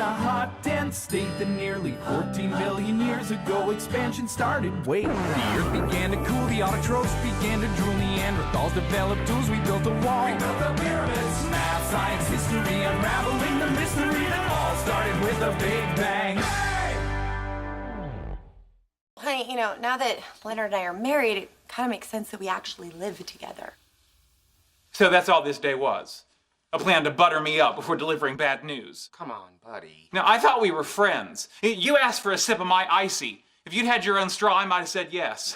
a hot, dense state that nearly 14 billion years ago expansion started. Wait, the earth began to cool, the autotrophs began to drool, Neanderthals developed tools, we built a wall. We built the pyramids. Math, science, history, unraveling the mystery that all started with a big bang. Honey, you know, now that Leonard and I are married, it kind of makes sense that we actually live together. So that's all this day was? A plan to butter me up before delivering bad news? Come on, buddy. Now, I thought we were friends. You asked for a sip of my icy. If you'd had your own straw, I might have said yes.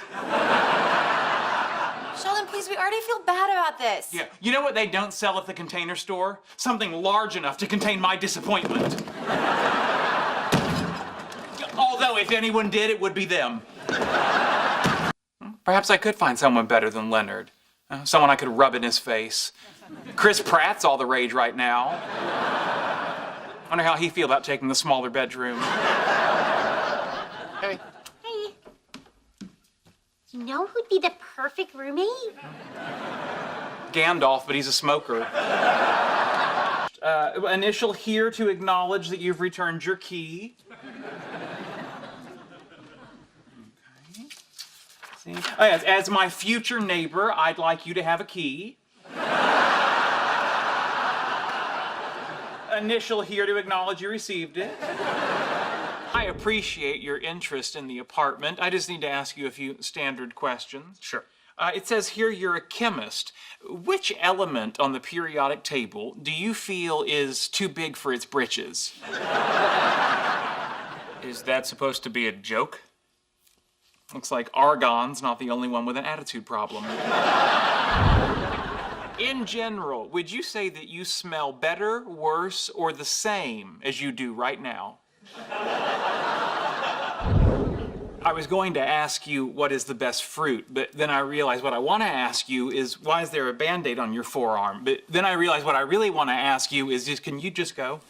Sheldon, please, we already feel bad about this. Yeah, you know what they don't sell at the Container Store? Something large enough to contain my disappointment. Although, if anyone did, it would be them. Perhaps I could find someone better than Leonard. Someone I could rub in his face. Chris Pratt's all the rage right now. Wonder how he'd feel about taking the smaller bedroom. Hey. Hey. You know who'd be the perfect roommate? Gandalf, but he's a smoker. Initial here to acknowledge that you've returned your key. As my future neighbor, I'd like you to have a key. Initial here to acknowledge you received it. I appreciate your interest in the apartment. I just need to ask you a few standard questions. Sure. It says here you're a chemist. Which element on the periodic table do you feel is too big for its britches? Is that supposed to be a joke? Looks like argon's not the only one with an attitude problem. In general, would you say that you smell better, worse, or the same as you do right now? I was going to ask you what is the best fruit, but then I realized what I want to ask you is why is there a Band-Aid on your forearm? But then I realized what I really want to ask you is just, can you just go?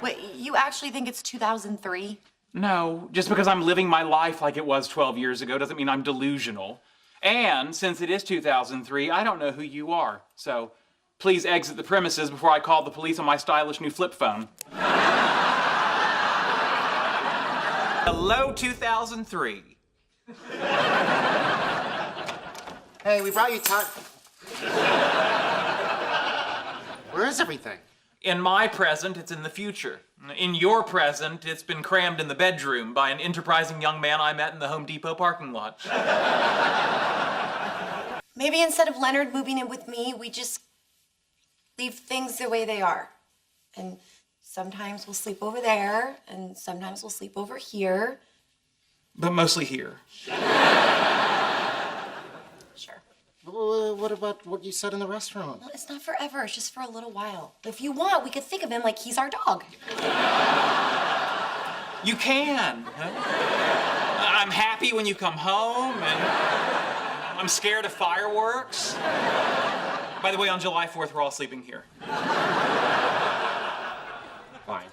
Wait, you actually think it's 2003? No, just because I'm living my life like it was 12 years ago doesn't mean I'm delusional. And since it is 2003, I don't know who you are. So please exit the premises before I call the police on my stylish new flip phone. Hello, 2003. Hey, we brought you time. Where is everything? In my present, it's in the future. In your present, it's been crammed in the bedroom by an enterprising young man I met in the Home Depot parking lot. Maybe instead of Leonard moving in with me, we just leave things the way they are. And sometimes we'll sleep over there, and sometimes we'll sleep over here. But mostly here. Sure. What about what you said in the restaurant? Well, it's not forever, it's just for a little while. If you want, we could think of him like he's our dog. You can. I'm happy when you come home, and I'm scared of fireworks. By the way, on July 4th, we're all sleeping here. Fine.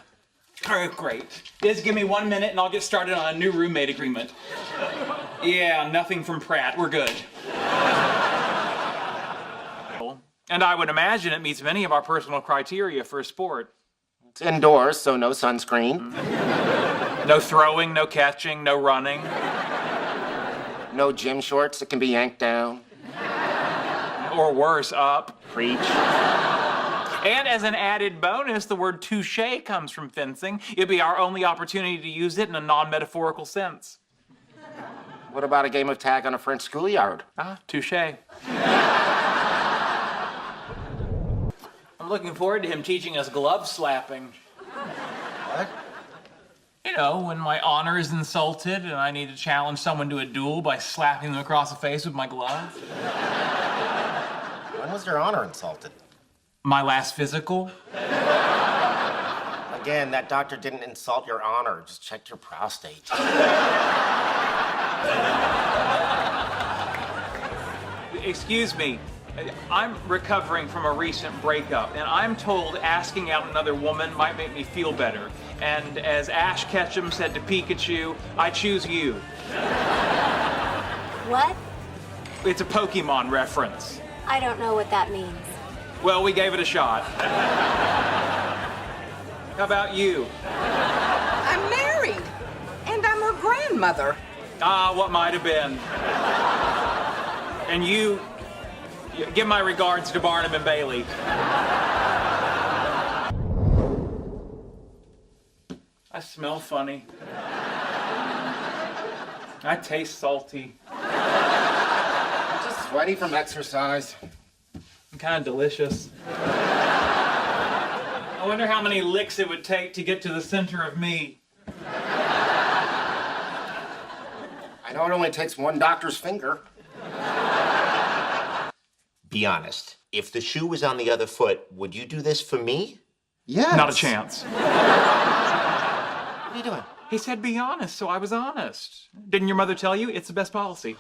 All right, great. Just give me 1 minute and I'll get started on a new roommate agreement. Yeah, nothing from Pratt. We're good. And I would imagine it meets many of our personal criteria for a sport. It's indoors, so no sunscreen. No throwing, no catching, no running. No gym shorts that can be yanked down. Or worse, up. Preach. And as an added bonus, the word touche comes from fencing. It'd be our only opportunity to use it in a non-metaphorical sense. What about a game of tag on a French schoolyard? Ah, touche. I'm looking forward to him teaching us glove slapping. What? You know, when my honor is insulted and I need to challenge someone to a duel by slapping them across the face with my glove. When was your honor insulted? My last physical. Again, that doctor didn't insult your honor, just checked your prostate. Excuse me. I'm recovering from a recent breakup, and I'm told asking out another woman might make me feel better. And as Ash Ketchum said to Pikachu, I choose you. What? It's a Pokemon reference. I don't know what that means. Well, we gave it a shot. How about you? I'm married, and I'm her grandmother. Ah, what might have been. And you, give my regards to Barnum and Bailey. I smell funny. I taste salty. Just sweaty from exercise. I'm kind of delicious. I wonder how many licks it would take to get to the center of me. I know it only takes one doctor's finger. Be honest. If the shoe was on the other foot, would you do this for me? Yes. Not a chance. What are you doing? He said be honest, so I was honest. Didn't your mother tell you? It's the best policy.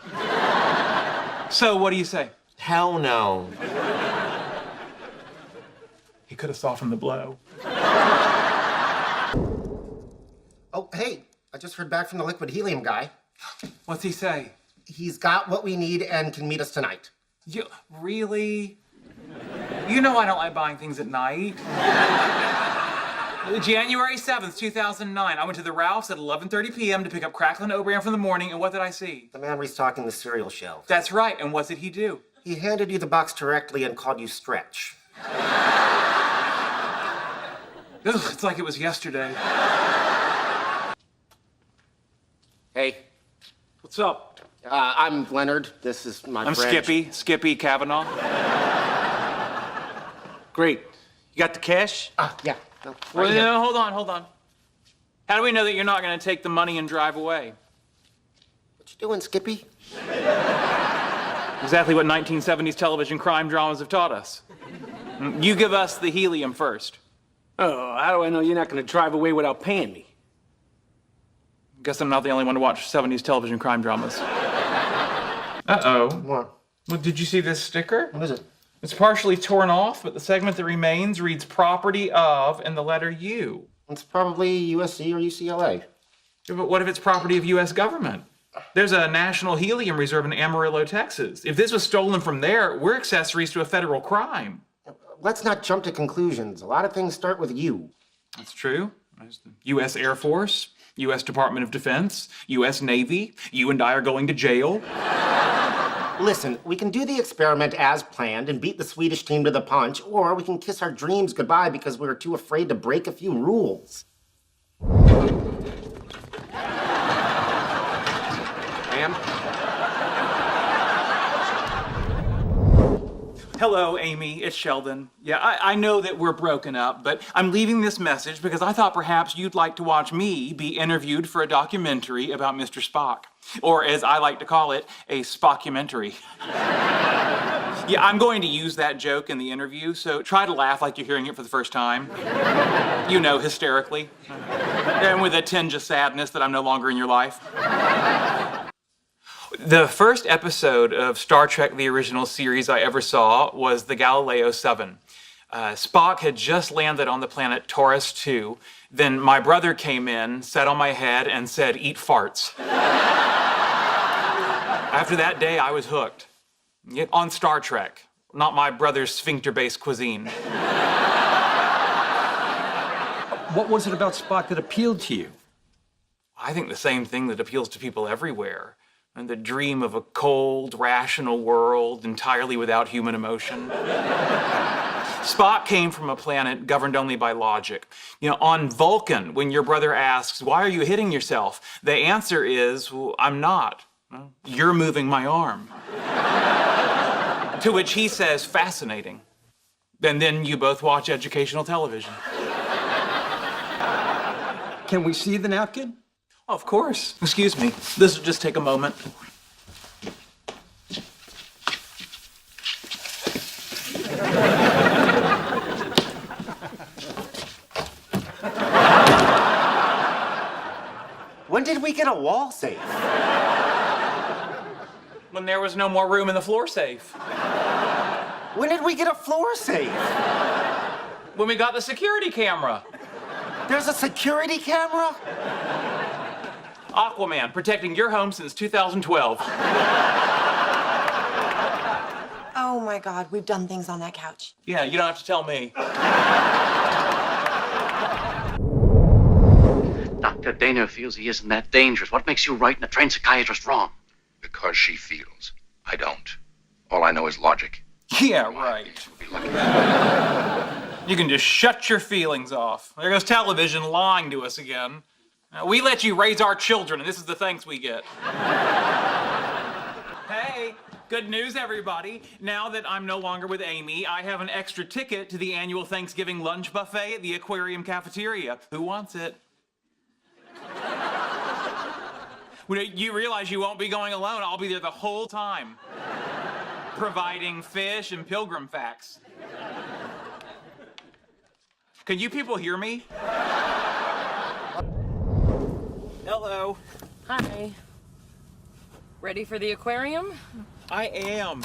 So what do you say? Hell no. He could have softened the blow. Oh, hey, I just heard back from the liquid helium guy. What's he say? He's got what we need and can meet us tonight. You really? You know I don't like buying things at night. January 7th, 2009, I went to the Ralphs at 11:30 p.m. to pick up Cracklin' O'Brien from the morning, and what did I see? The man restocking the cereal shelf. That's right, and what did he do? He handed you the box directly and called you Stretch. Ugh, it's like it was yesterday. Hey, What's up? I'm Leonard. This is my I'm friend. Skippy Kavanaugh. Great. You got the cash? Yeah. No, Well, right here. no, hold on. How do we know that you're not going to take the money and drive away? What you doing, Skippy? Exactly what 1970s television crime dramas have taught us. You give us the helium first. Oh, how do I know you're not going to drive away without paying me? Guess I'm not the only one to watch 70s television crime dramas. Uh-oh. What? Well, did you see this sticker? What is it? It's partially torn off, but the segment that remains reads property of and the letter U. It's probably USC or UCLA. Yeah, but what if it's property of U.S. government? There's a national helium reserve in Amarillo, Texas. If this was stolen from there, we're accessories to a federal crime. Let's not jump to conclusions. A lot of things start with U. That's true. There's the U.S. Air Force, U.S. Department of Defense, U.S. Navy. You and I are going to jail. Listen, we can do the experiment as planned and beat the Swedish team to the punch, or we can kiss our dreams goodbye because we were too afraid to break a few rules. Ma'am? Hello, Amy. It's Sheldon. Yeah, I know that we're broken up, but I'm leaving this message because I thought perhaps you'd like to watch me be interviewed for a documentary about Mr. Spock. Or, as I like to call it, a Spockumentary. Yeah, I'm going to use that joke in the interview, so try to laugh like you're hearing it for the first time. You know, hysterically. And with a tinge of sadness that I'm no longer in your life. The first episode of Star Trek, the original series I ever saw was the Galileo 7. Spock had just landed on the planet Taurus 2. Then my brother came in, sat on my head, and said, "Eat farts." After that day, I was hooked. On Star Trek, not my brother's sphincter-based cuisine. What was it about Spock that appealed to you? I think the same thing that appeals to people everywhere. And the dream of a cold, rational world entirely without human emotion. Spock came from a planet governed only by logic. You know, on Vulcan, when your brother asks, "Why are you hitting yourself?" the answer is, "Well, I'm not. Well, you're moving my arm." To which he says, "Fascinating." And then you both watch educational television. Can we see the napkin? Of course. Excuse me. This will just take a moment. When did we get a wall safe? When there was no more room in the floor safe. When did we get a floor safe? When we got the security camera. There's a security camera? Aquaman, protecting your home since 2012. Oh my God, we've done things on that couch. Yeah, you don't have to tell me. That Dana feels he isn't that dangerous. What makes you right and a trained psychiatrist wrong? Because she feels. I don't. All I know is logic. Yeah, right. You can just shut your feelings off. There goes television lying to us again. We let you raise our children, and this is the thanks we get. Hey, good news, everybody. Now that I'm no longer with Amy, I have an extra ticket to the annual Thanksgiving lunch buffet at the aquarium cafeteria. Who wants it? You realize you won't be going alone. I'll be there the whole time, providing fish and pilgrim facts. Can you people hear me? Hello. Hi. Ready for the aquarium? I am.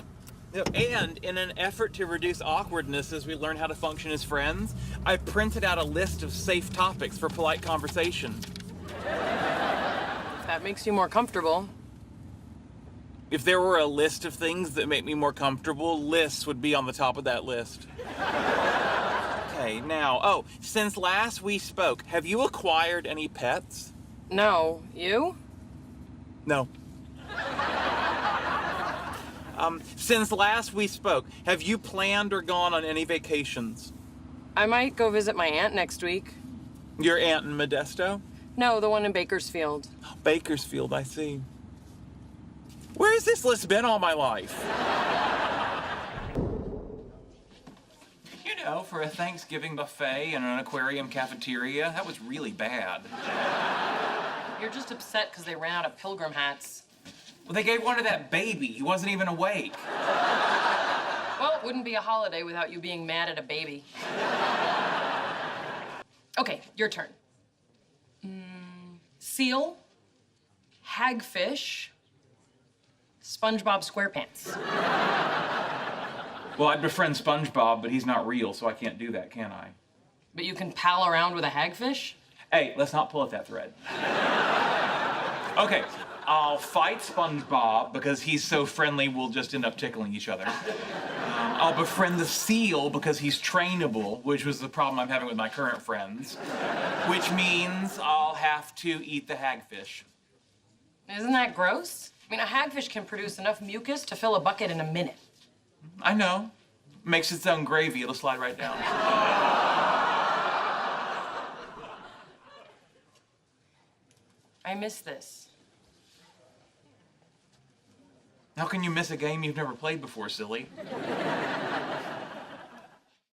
And in an effort to reduce awkwardness as we learn how to function as friends, I printed out a list of safe topics for polite conversation. That makes you more comfortable. If there were a list of things that make me more comfortable, lists would be on the top of that list. Okay, now, since last we spoke, have you acquired any pets? No. You? No. Since last we spoke, have you planned or gone on any vacations? I might go visit my aunt next week. Your aunt in Modesto? No, the one in Bakersfield. Bakersfield, I see. Where has this list been all my life? You know, for a Thanksgiving buffet and an aquarium cafeteria, that was really bad. You're just upset because they ran out of pilgrim hats. Well, they gave one to that baby. He wasn't even awake. Well, it wouldn't be a holiday without you being mad at a baby. Okay, your turn. Seal, hagfish, SpongeBob SquarePants. Well, I'd befriend SpongeBob, but he's not real, so I can't do that, can I? But you can pal around with a hagfish? Hey, let's not pull at that thread. Okay, I'll fight SpongeBob because he's so friendly we'll just end up tickling each other. I'll befriend the seal because he's trainable, which was the problem I'm having with my current friends. Which means I'll have to eat the hagfish. Isn't that gross? I mean, a hagfish can produce enough mucus to fill a bucket in a minute. I know. Makes its own gravy, it'll slide right down. I miss this. How can you miss a game you've never played before, silly?